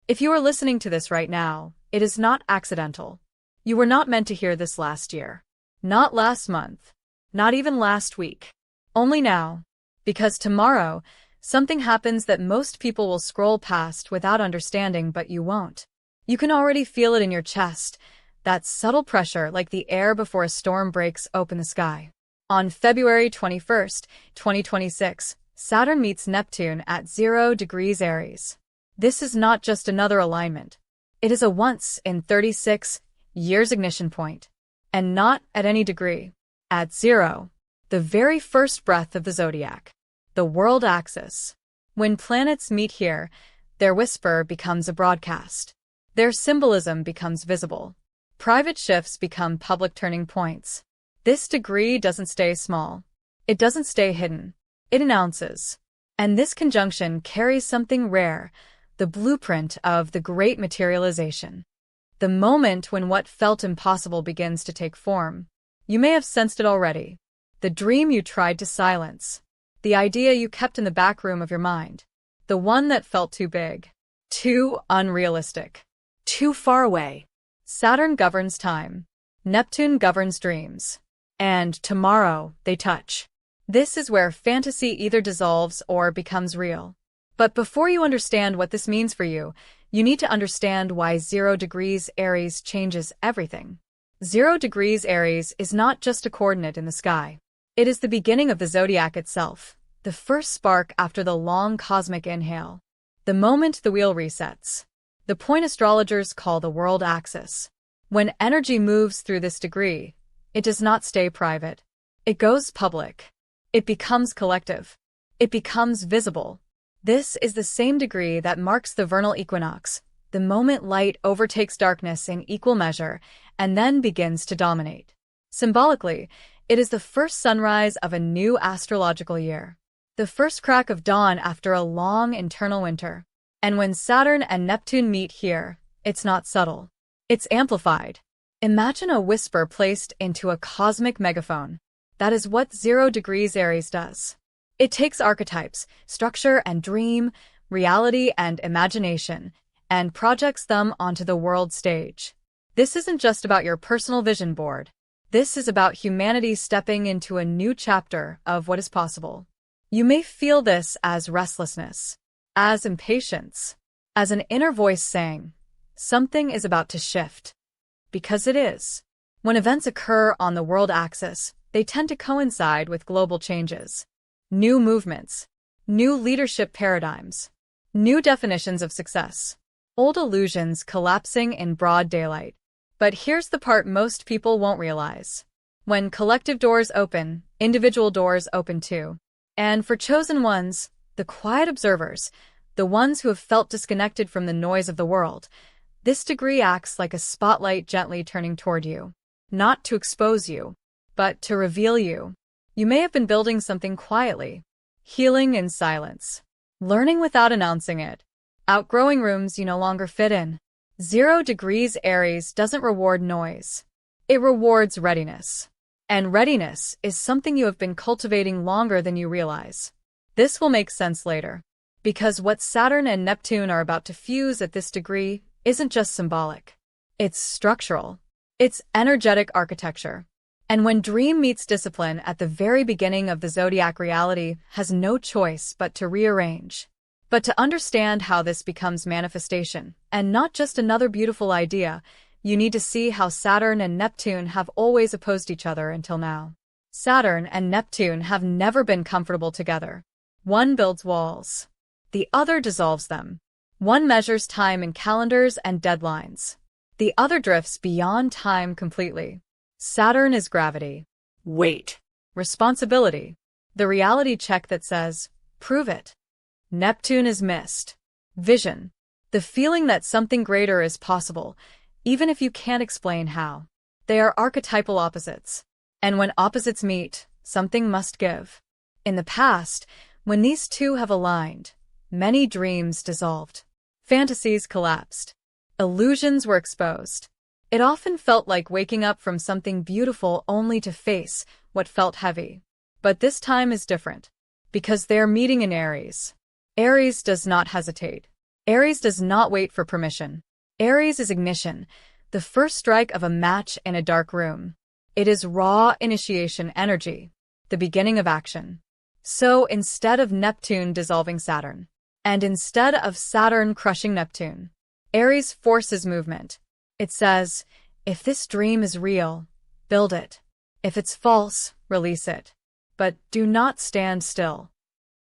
If you are listening to this right now, it is not accidental. You were not meant to hear this last year. Not last month. Not even last week. Only now. Because tomorrow, something happens that most people will scroll past without understanding, but you won't. You can already feel it in your chest, that subtle pressure like the air before a storm breaks open the sky. On February 21st, 2026, Saturn meets Neptune at 0 degrees Aries. This is not just another alignment. It is a once-in-36 years ignition point. And not at any degree. At 0. The very first breath of the Zodiac. The world axis. When planets meet here, their whisper becomes a broadcast. Their symbolism becomes visible. Private shifts become public turning points. This degree doesn't stay small. It doesn't stay hidden. It announces. And this conjunction carries something rare, the blueprint of the great materialization. The moment when what felt impossible begins to take form. You may have sensed it already. The dream you tried to silence. The idea you kept in the back room of your mind. The one that felt too big. Too unrealistic. Too far away. Saturn governs time. Neptune governs dreams. And tomorrow, they touch. This is where fantasy either dissolves or becomes real. But before you understand what this means for you, you need to understand why 0 degrees Aries changes everything. 0 degrees Aries is not just a coordinate in the sky. It is the beginning of the zodiac itself, the first spark after the long cosmic inhale. The moment the wheel resets. The point astrologers call the world axis. When energy moves through this degree, it does not stay private. It goes public. It becomes collective. It becomes visible. This is the same degree that marks the vernal equinox, the moment light overtakes darkness in equal measure and then begins to dominate. Symbolically, it is the first sunrise of a new astrological year, the first crack of dawn after a long internal winter. And when Saturn and Neptune meet here, it's not subtle. It's amplified. Imagine a whisper placed into a cosmic megaphone. That is what 0 degrees Aries does. It takes archetypes, structure and dream, reality and imagination, and projects them onto the world stage. This isn't just about your personal vision board. This is about humanity stepping into a new chapter of what is possible. You may feel this as restlessness, as impatience, as an inner voice saying, something is about to shift. Because it is. When events occur on the world axis, they tend to coincide with global changes. New movements, new leadership paradigms, new definitions of success, old illusions collapsing in broad daylight. But here's the part most people won't realize. When collective doors open, individual doors open too. And for chosen ones, the quiet observers, the ones who have felt disconnected from the noise of the world, this degree acts like a spotlight gently turning toward you. Not to expose you, but to reveal you. You may have been building something quietly, healing in silence, learning without announcing it, outgrowing rooms you no longer fit in. 0 degrees Aries doesn't reward noise. It rewards readiness. And readiness is something you have been cultivating longer than you realize. This will make sense later. Because what Saturn and Neptune are about to fuse at this degree isn't just symbolic. It's structural. It's energetic architecture. And when dream meets discipline at the very beginning of the zodiac, reality has no choice but to rearrange. But to understand how this becomes manifestation, and not just another beautiful idea, you need to see how Saturn and Neptune have always opposed each other until now. Saturn and Neptune have never been comfortable together. One builds walls. The other dissolves them. One measures time in calendars and deadlines. The other drifts beyond time completely. Saturn is gravity. Weight. Responsibility. The reality check that says, prove it. Neptune is mist. Vision. The feeling that something greater is possible, even if you can't explain how. They are archetypal opposites. And when opposites meet, something must give. In the past, when these two have aligned, many dreams dissolved. Fantasies collapsed. Illusions were exposed. It often felt like waking up from something beautiful only to face what felt heavy. But this time is different. Because they're meeting in Aries. Aries does not hesitate. Aries does not wait for permission. Aries is ignition, the first strike of a match in a dark room. It is raw initiation energy, the beginning of action. So instead of Neptune dissolving Saturn, and instead of Saturn crushing Neptune, Aries forces movement. It says, if this dream is real, build it. If it's false, release it. But do not stand still.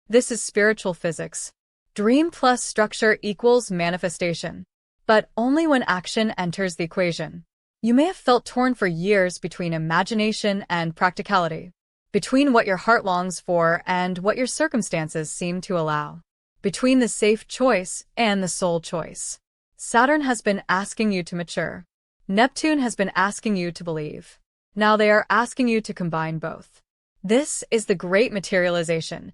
This is spiritual physics. Dream plus structure equals manifestation. But only when action enters the equation. You may have felt torn for years between imagination and practicality, between what your heart longs for and what your circumstances seem to allow, between the safe choice and the soul choice. Saturn has been asking you to mature. Neptune has been asking you to believe. Now they are asking you to combine both. This is the great materialization,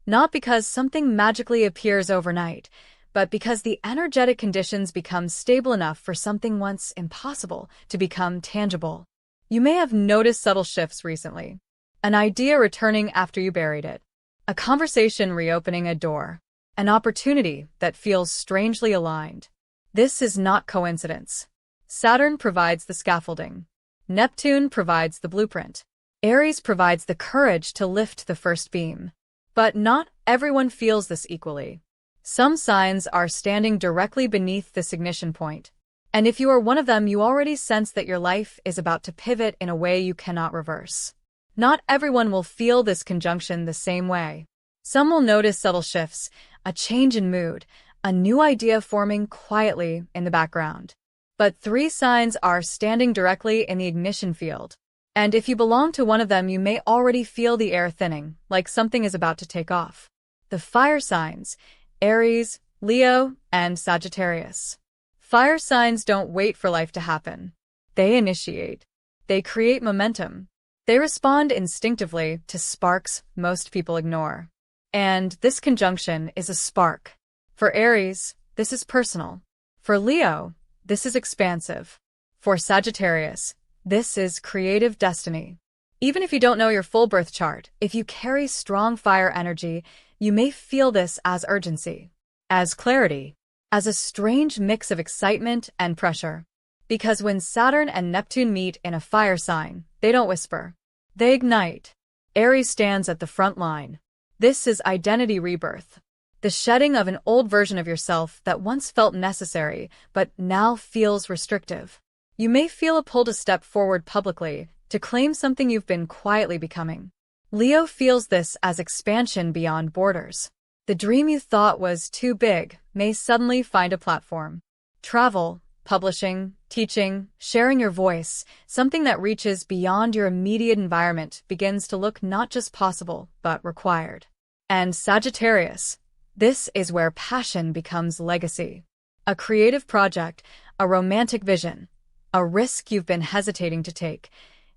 not because something magically appears overnight, but because the energetic conditions become stable enough for something once impossible to become tangible. You may have noticed subtle shifts recently. An idea returning after you buried it. A conversation reopening a door. An opportunity that feels strangely aligned. This is not coincidence. Saturn provides the scaffolding. Neptune provides the blueprint. Aries provides the courage to lift the first beam. But not everyone feels this equally. Some signs are standing directly beneath this ignition point. And if you are one of them, you already sense that your life is about to pivot in a way you cannot reverse. Not everyone will feel this conjunction the same way. Some will notice subtle shifts, a change in mood, a new idea forming quietly in the background. But 3 signs are standing directly in the ignition field. And if you belong to one of them, you may already feel the air thinning, like something is about to take off. The fire signs, Aries, Leo, and Sagittarius. Fire signs don't wait for life to happen. They initiate. They create momentum. They respond instinctively to sparks most people ignore. And this conjunction is a spark. For Aries, this is personal. For Leo, this is expansive. For Sagittarius, this is creative destiny. Even if you don't know your full birth chart, if you carry strong fire energy, you may feel this as urgency, as clarity, as a strange mix of excitement and pressure. Because when Saturn and Neptune meet in a fire sign, they don't whisper. They ignite. Aries stands at the front line. This is identity rebirth. The shedding of an old version of yourself that once felt necessary, but now feels restrictive. You may feel a pull to step forward publicly, to claim something you've been quietly becoming. Leo feels this as expansion beyond borders. The dream you thought was too big may suddenly find a platform. Travel, publishing, teaching, sharing your voice, something that reaches beyond your immediate environment begins to look not just possible, but required. And Sagittarius, this is where passion becomes legacy. A creative project, a romantic vision, a risk you've been hesitating to take.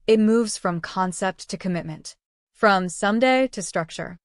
It moves from concept to commitment. From someday to structure.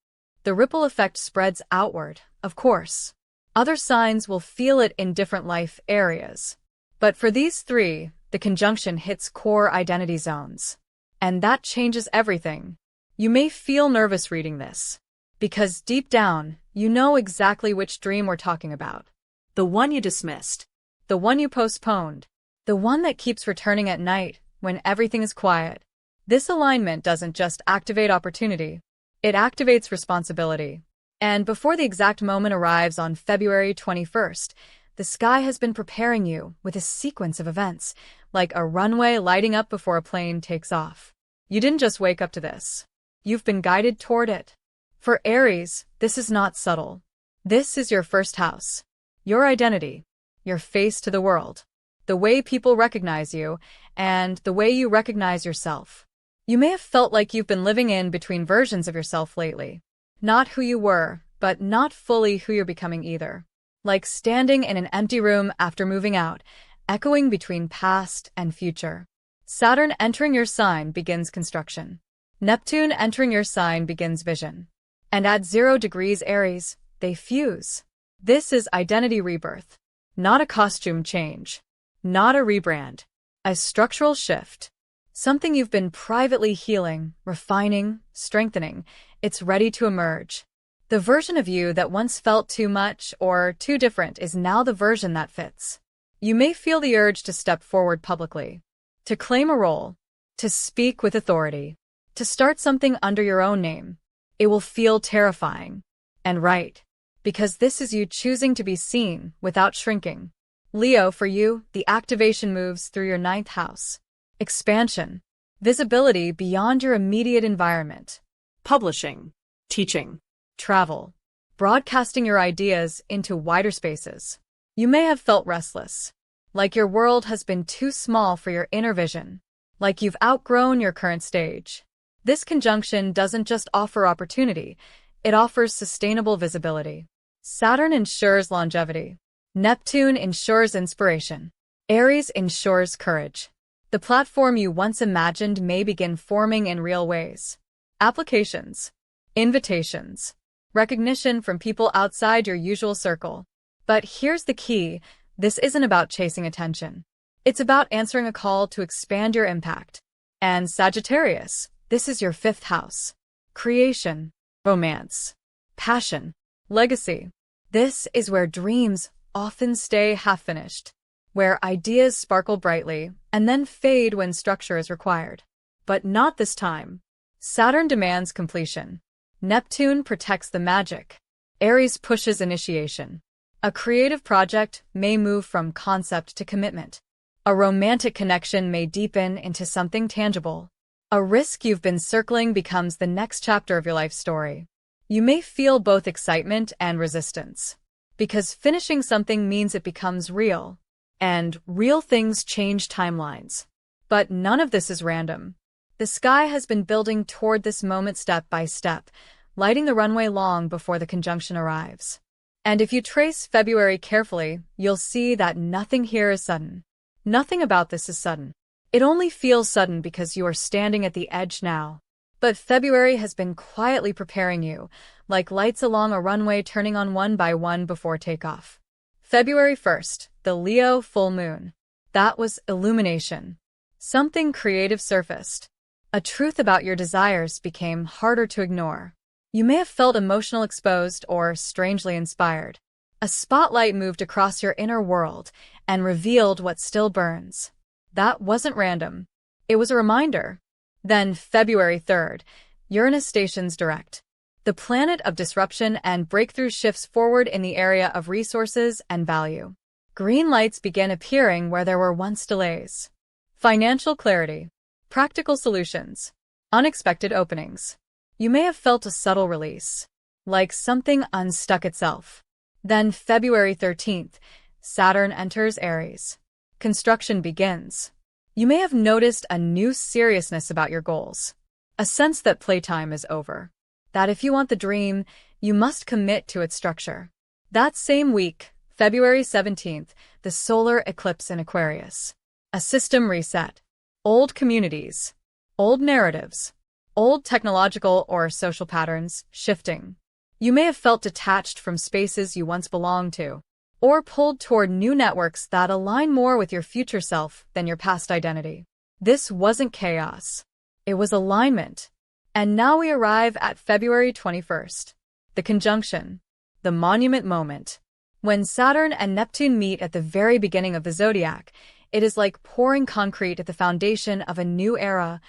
The ripple effect spreads outward, of course. Other signs will feel it in different life areas. But for these 3, the conjunction hits core identity zones. And that changes everything. You may feel nervous reading this. Because deep down, you know exactly which dream we're talking about. The one you dismissed. The one you postponed. The one that keeps returning at night when everything is quiet. This alignment doesn't just activate opportunity. It activates responsibility. And before the exact moment arrives on February 21st, the sky has been preparing you with a sequence of events, like a runway lighting up before a plane takes off. You didn't just wake up to this. You've been guided toward it. For Aries, this is not subtle. This is your first house. Your identity. Your face to the world. The way people recognize you, and the way you recognize yourself. You may have felt like you've been living in between versions of yourself lately. Not who you were, but not fully who you're becoming either. Like standing in an empty room after moving out, echoing between past and future. Saturn entering your sign begins construction. Neptune entering your sign begins vision. And at 0 degrees Aries, they fuse. This is identity rebirth. Not a costume change. Not a rebrand. A structural shift. Something you've been privately healing, refining, strengthening. It's ready to emerge. The version of you that once felt too much or too different is now the version that fits. You may feel the urge to step forward publicly, to claim a role, to speak with authority, to start something under your own name. It will feel terrifying. And right, because this is you choosing to be seen without shrinking. Leo, for you, the activation moves through your ninth house. Expansion. Visibility beyond your immediate environment. Publishing, teaching, Travel. Broadcasting your ideas into wider spaces. You may have felt restless. Like your world has been too small for your inner vision. Like you've outgrown your current stage. This conjunction doesn't just offer opportunity, it offers sustainable visibility. Saturn ensures longevity. Neptune ensures inspiration. Aries ensures courage. The platform you once imagined may begin forming in real ways. Applications. Invitations. Recognition from people outside your usual circle. But here's the key, this isn't about chasing attention. It's about answering a call to expand your impact. And Sagittarius, this is your fifth house. Creation, romance, passion, legacy. This is where dreams often stay half-finished, where ideas sparkle brightly and then fade when structure is required. But not this time. Saturn demands completion. Neptune protects the magic. Aries pushes initiation. A creative project may move from concept to commitment. A romantic connection may deepen into something tangible. A risk you've been circling becomes the next chapter of your life story. You may feel both excitement and resistance, because finishing something means it becomes real, and real things change timelines. But none of this is random. The sky has been building toward this moment step by step, lighting the runway long before the conjunction arrives. And if you trace February carefully, you'll see that nothing here is sudden. Nothing about this is sudden. It only feels sudden because you are standing at the edge now. But February has been quietly preparing you, like lights along a runway turning on one by one before takeoff. February 1st, the Leo full moon. That was illumination. Something creative surfaced. A truth about your desires became harder to ignore. You may have felt emotional exposed or strangely inspired. A spotlight moved across your inner world and revealed what still burns. That wasn't random. It was a reminder. Then, February 3rd, Uranus stations direct. The planet of disruption and breakthrough shifts forward in the area of resources and value. Green lights began appearing where there were once delays. Financial clarity. Practical solutions. Unexpected openings. You may have felt a subtle release, like something unstuck itself. Then, February 13th, Saturn enters Aries. Construction begins. You may have noticed a new seriousness about your goals, a sense that playtime is over, that if you want the dream, you must commit to its structure. That same week, February 17th, the solar eclipse in Aquarius. A system reset. Old communities, old narratives, old technological or social patterns shifting. You may have felt detached from spaces you once belonged to, or pulled toward new networks that align more with your future self than your past identity. This wasn't chaos. It was alignment. And now we arrive at February 21st. The conjunction. The monument moment. When Saturn and Neptune meet at the very beginning of the Zodiac, it is like pouring concrete at the foundation of a new era,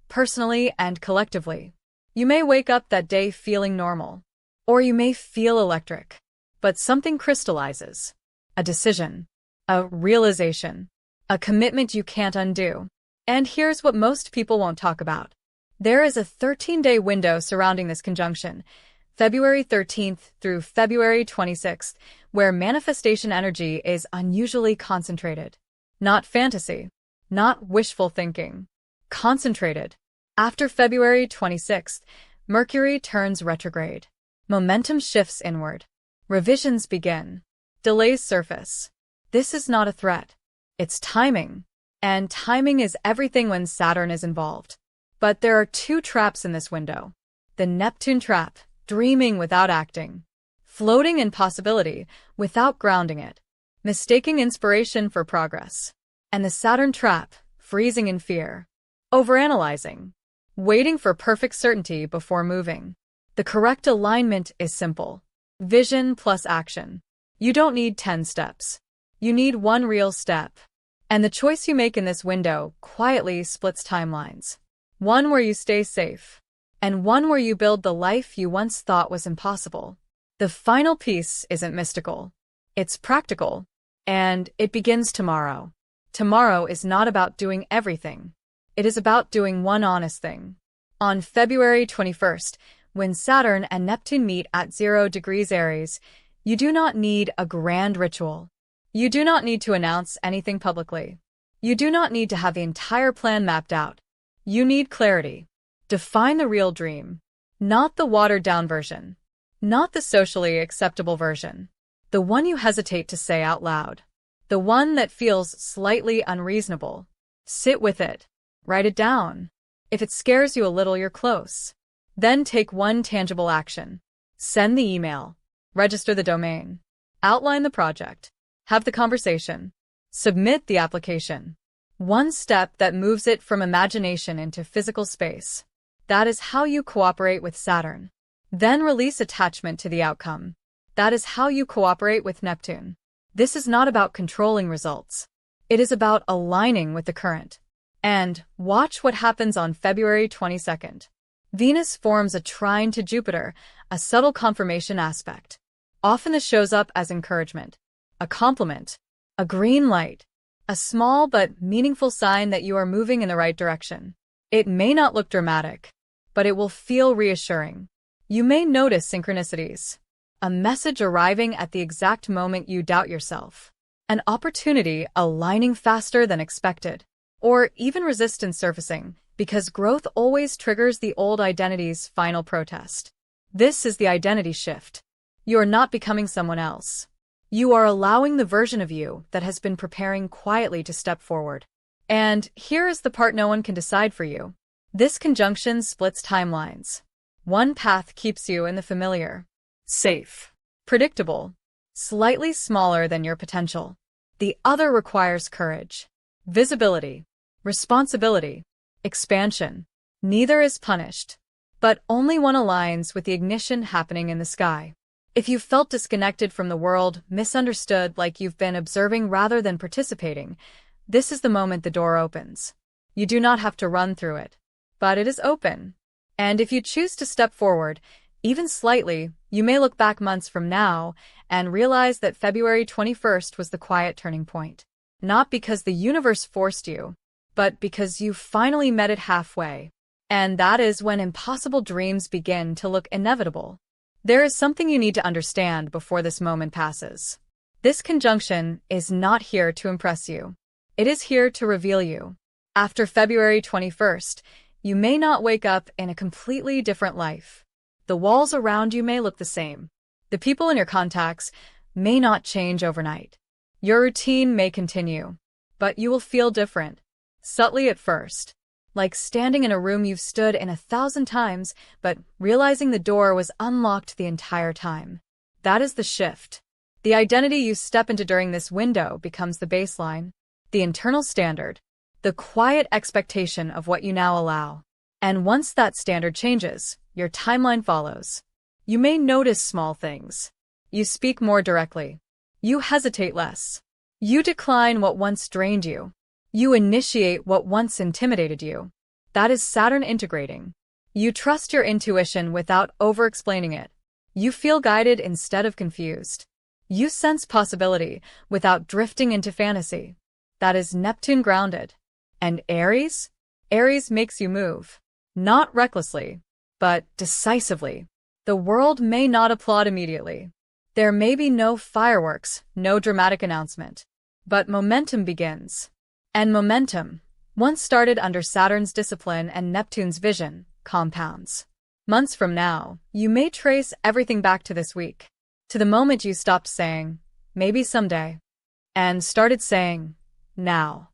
personally and collectively. You may wake up that day feeling normal, or you may feel electric. But something crystallizes. A decision. A realization. A commitment you can't undo. And here's what most people won't talk about. There is a 13-day window surrounding this conjunction, February 13th through February 26th, where manifestation energy is unusually concentrated. Not fantasy. Not wishful thinking. Concentrated. After February 26th, Mercury turns retrograde. Momentum shifts inward. Revisions begin. Delays surface. This is not a threat. It's timing. And timing is everything when Saturn is involved. But there are two traps in this window. The Neptune trap, dreaming without acting. Floating in possibility without grounding it. Mistaking inspiration for progress. And the Saturn trap, freezing in fear. Overanalyzing. Waiting for perfect certainty before moving. The correct alignment is simple. Vision plus action. You don't need 10 steps. You need one real step. And the choice you make in this window quietly splits timelines. One where you stay safe, and one where you build the life you once thought was impossible. The final piece isn't mystical. It's practical. And it begins tomorrow. Tomorrow is not about doing everything. It is about doing one honest thing. On February 21st, when Saturn and Neptune meet at 0 degrees Aries, you do not need a grand ritual. You do not need to announce anything publicly. You do not need to have the entire plan mapped out. You need clarity. Define the real dream, not the watered-down version, not the socially acceptable version, the one you hesitate to say out loud, the one that feels slightly unreasonable. Sit with it. Write it down. If it scares you a little, you're close. Then take one tangible action. Send the email. Register the domain. Outline the project. Have the conversation. Submit the application. One step that moves it from imagination into physical space. That is how you cooperate with Saturn. Then release attachment to the outcome. That is how you cooperate with Neptune. This is not about controlling results. It is about aligning with the current. And watch what happens on February 22nd. Venus forms a trine to Jupiter, a subtle confirmation aspect. Often this shows up as encouragement, a compliment, a green light, a small but meaningful sign that you are moving in the right direction. It may not look dramatic, but it will feel reassuring. You may notice synchronicities, a message arriving at the exact moment you doubt yourself, an opportunity aligning faster than expected, or even resistance surfacing, because growth always triggers the old identity's final protest. This is the identity shift. You are not becoming someone else. You are allowing the version of you that has been preparing quietly to step forward. And here is the part no one can decide for you. This conjunction splits timelines. One path keeps you in the familiar, safe, predictable, slightly smaller than your potential. The other requires courage, visibility, responsibility, expansion. Neither is punished, but only one aligns with the ignition happening in the sky. If you felt disconnected from the world, misunderstood, like you've been observing rather than participating, this is the moment the door opens. You do not have to run through it, but it is open. And if you choose to step forward, even slightly, you may look back months from now and realize that February 21st was the quiet turning point. Not because the universe forced you, but because you finally met it halfway. And that is when impossible dreams begin to look inevitable. There is something you need to understand before this moment passes. This conjunction is not here to impress you. It is here to reveal you. After February 21st, you may not wake up in a completely different life. The walls around you may look the same. The people in your contacts may not change overnight. Your routine may continue, but you will feel different, subtly at first. Like standing in a room you've stood in 1,000 times, but realizing the door was unlocked the entire time. That is the shift. The identity you step into during this window becomes the baseline, the internal standard, the quiet expectation of what you now allow. And once that standard changes, your timeline follows. You may notice small things. You speak more directly. You hesitate less. You decline what once drained you. You initiate what once intimidated you. That is Saturn integrating. You trust your intuition without over-explaining it. You feel guided instead of confused. You sense possibility without drifting into fantasy. That is Neptune grounded. And Aries? Aries makes you move. Not recklessly, but decisively. The world may not applaud immediately. There may be no fireworks, no dramatic announcement. But momentum begins. And momentum, once started under Saturn's discipline and Neptune's vision, compounds. Months from now, you may trace everything back to this week, to the moment you stopped saying, maybe someday, and started saying, now.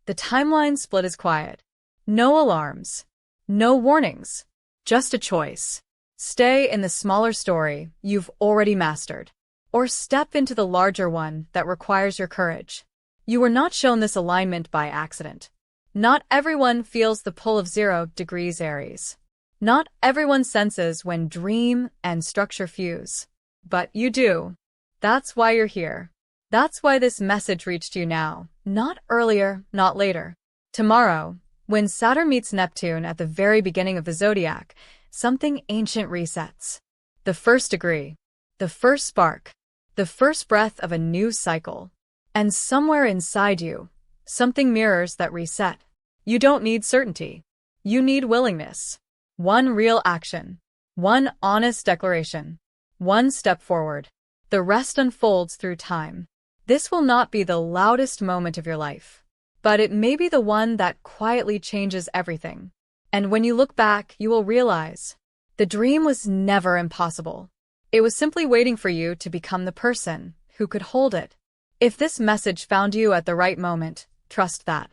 The timeline split is quiet. No alarms. No warnings. Just a choice. Stay in the smaller story you've already mastered, or step into the larger one that requires your courage. You were not shown this alignment by accident. Not everyone feels the pull of 0 degrees Aries. Not everyone senses when dream and structure fuse. But you do. That's why you're here. That's why this message reached you now, not earlier, not later. Tomorrow, when Saturn meets Neptune at the very beginning of the Zodiac, something ancient resets. The first degree, the first spark, the first breath of a new cycle. And somewhere inside you, something mirrors that reset. You don't need certainty. You need willingness. One real action. One honest declaration. One step forward. The rest unfolds through time. This will not be the loudest moment of your life, but it may be the one that quietly changes everything. And when you look back, you will realize the dream was never impossible. It was simply waiting for you to become the person who could hold it. If this message found you at the right moment, trust that.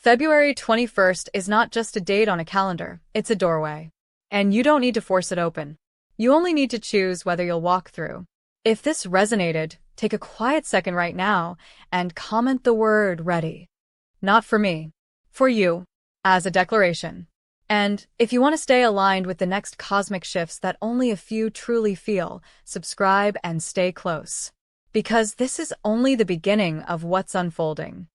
February 21st is not just a date on a calendar, it's a doorway. And you don't need to force it open. You only need to choose whether you'll walk through. If this resonated, take a quiet second right now and comment the word ready. Not for me, for you, as a declaration. And if you want to stay aligned with the next cosmic shifts that only a few truly feel, subscribe and stay close. Because this is only the beginning of what's unfolding.